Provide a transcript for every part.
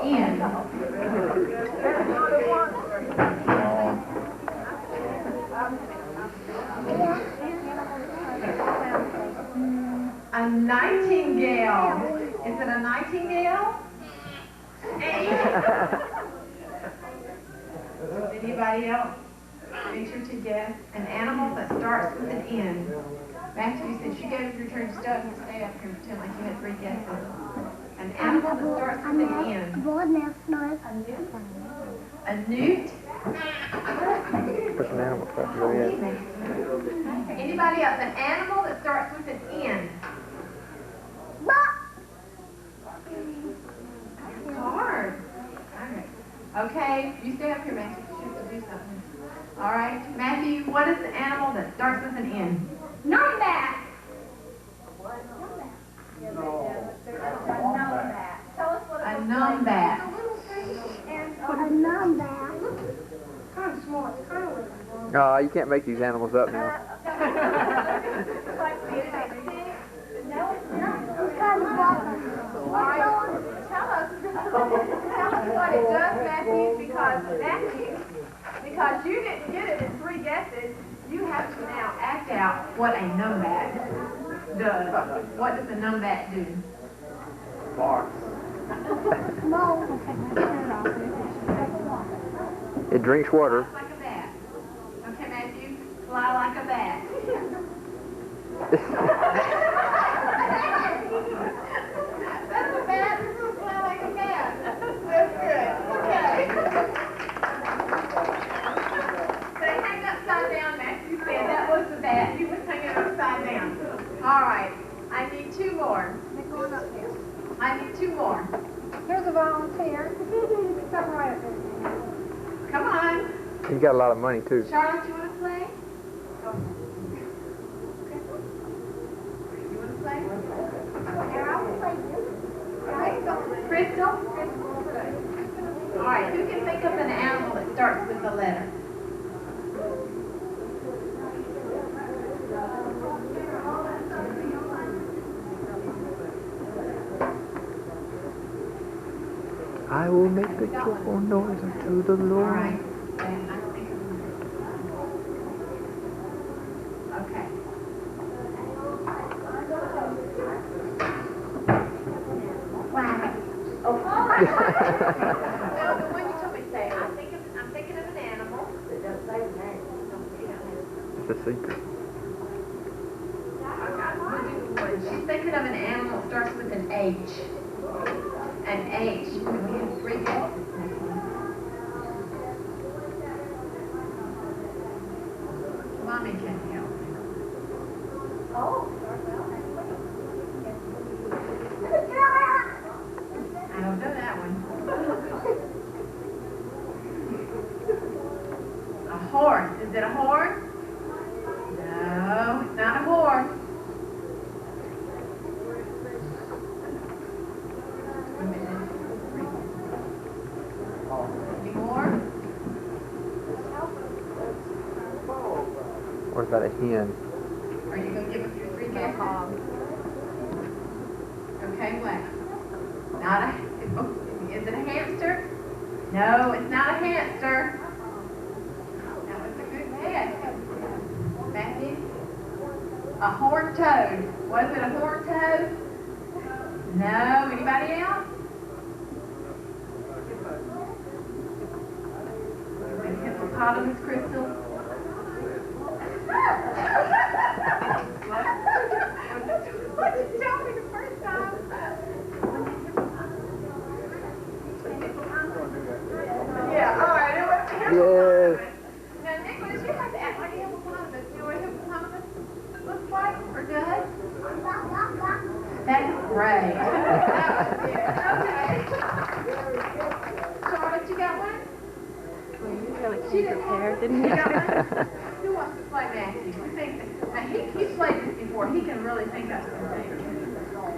N. A nightingale. Is it a nightingale? Anybody else venture to guess an animal that starts with an N? Matthew, since you gave your turn, stay up here and pretend like you had 3 guesses. An animal that starts with an N. A newt? What's an animal starts with an N? Anybody else? An animal that starts with an N. It's hard. Okay, you stay up here, Matthew. You have to do something. All right, Matthew, what is the animal that starts with an N? Numbat. A numbat. A numbat. Kind of small. It's kind of Oh, you can't make these animals up now. No, it's not. It's kind of Tell us what it does, Matthew, because you didn't get it in 3 guesses, you have to now act out what a numbat does. What does a numbat do? Barks. It drinks water. Fly like a bat. Okay, Matthew, fly like a bat. That's a bat. Fly like a bat. That's good. Okay. They hang upside down, Matthew said that was the bat. He was hanging upside down. All right. I need 2 more. I need 2 more. Here's a volunteer. Come right up there. Come on. You got a lot of money too. Charlotte, you want to play? You want to play? Here, I will play you. Crystal? All right, who can think of an animal that starts with a letter? I will make the joyful noise unto the Lord. All right. Okay. Wow. Now, the one you told me to say, I'm thinking of an animal. It doesn't say the name. It's a secret. She's thinking of an animal that starts with an H. An H. We have 3 guesses. Mommy can help. Oh. I don't know that one. A horse. Is it a horse? No, it's not a horse. Any more? What about a hen? Are you going to give us your 3 guesses? Okay, what? Not a, is it a hamster? No, it's not a hamster. That was a good guess. Matthew? A horned toad. Was it a horned toad? No, anybody else? A hippopotamus, Crystal? What did you tell me the first time? Yeah, all right. It was a hippopotamus. Now, Nicholas, you have to act like a hippopotamus. You know what a hippopotamus looks like or does? That's great. That was it. Okay. Charlotte, you got one? She didn't prepared, didn't he? Who wants to play Matthew? Who thinks he's played this before. He can really think up some things.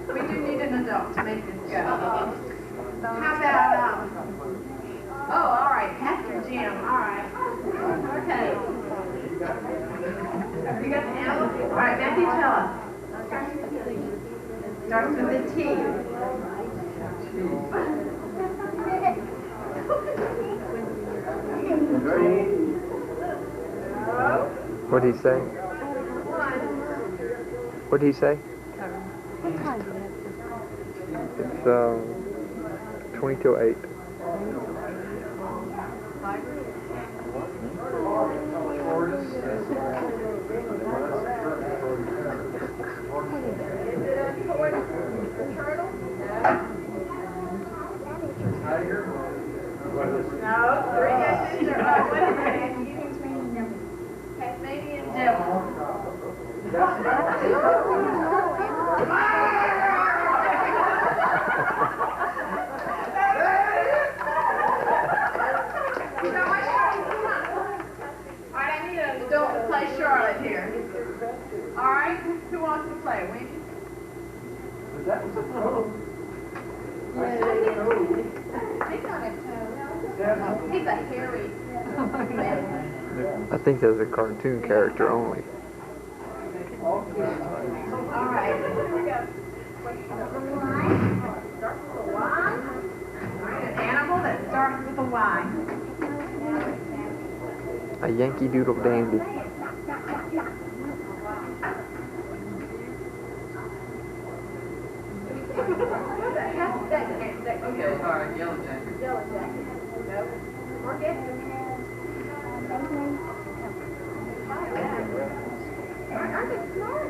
We do need an adult to make this go. How about, oh, all right, Pastor Jim. All right. Okay. You got the animal? All right, Matthew, tell us. Starts with a T. What did he say? What did he say? What time do you have? It's 20 till 8. No, 3 guesses are what is it? Tasmanian devil. Alright, I need an adult to play Charlotte here. Alright, who wants to play? Wendy? He's a hairy. I think that's a cartoon character only. Alright, here we go. An animal that starts with a Y. A Yankee Doodle Dandy. Okay, alright, yellow jacket. Yellow jacket. No. More guesses. Aren't they smart?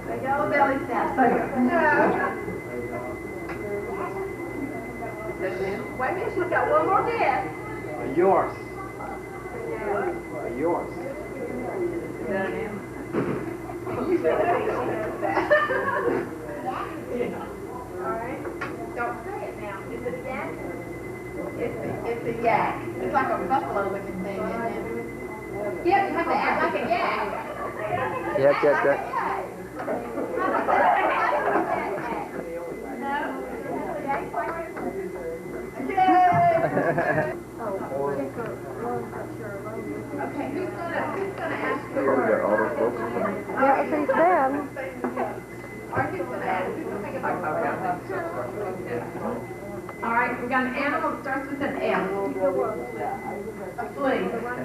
The yellow belly snaps. No. Wait a minute, she's got one more guess. Yours. Yours. Is that an animal? You said that. Alright. Don't say it now. Is it a yak? It's a yak. It's like a buffalo looking thing, isn't it? Yeah, you have to act like a yak. Yep. No? Okay, who's gonna ask the word? Yeah, if he's them. Or who's gonna ask? Who's gonna think about All right, we got an animal that starts with an F. A flea. A fly.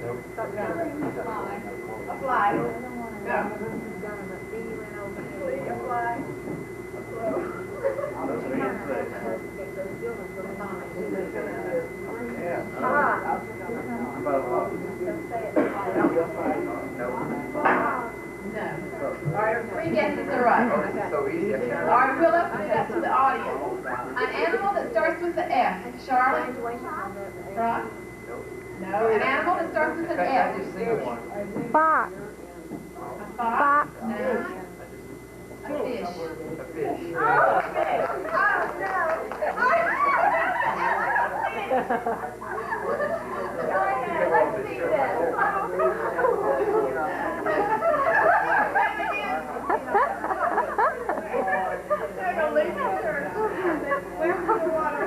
Go. A fly. No. All right, 3 guesses are right. Oh, this is so easy. All right, we'll open it up to the audience. An animal that starts with the F. Charlotte? Rock? No. An animal that starts with an F. Fox. A fox? No. A fish. A fish. Oh, a fish. Oh, no. Let's see this.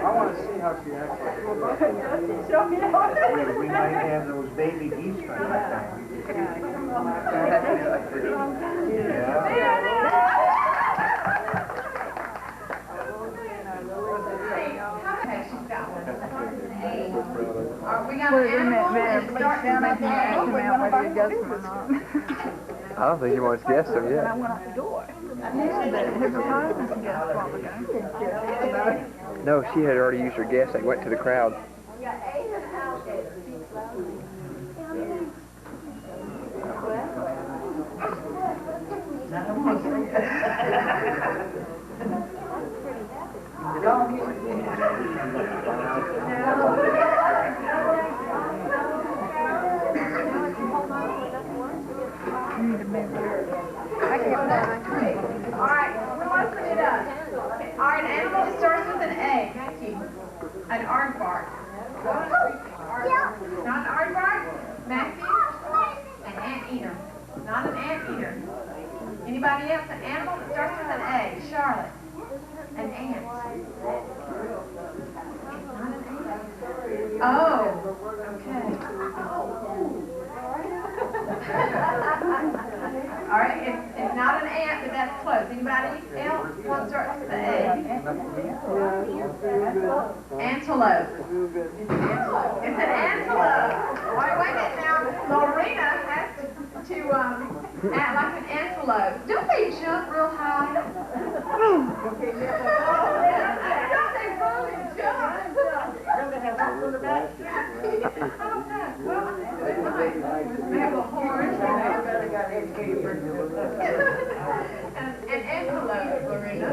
I want to see how she acts. We might have those baby geese by that time. We got an animal that starts with an A. I don't think you want to guess them yet. No, she had already used her guess and went to the crowd. We got A's and alligators. Alright, we'll open it up. Alright, an animal that starts with an A. Matthew. An aardvark. Not an aardvark? Matthew? An anteater. Not an anteater. Anybody else? An animal that starts with an A. Charlotte. that's close. Anybody else want to start with the A? Antelope. It's an antelope. It's an antelope. Wait a minute now. Lorena has to act like an antelope. Don't they jump real high? Don't they run and jump? They have something in the back. I don't know. Well, they have a horn. An antelope, Lorena.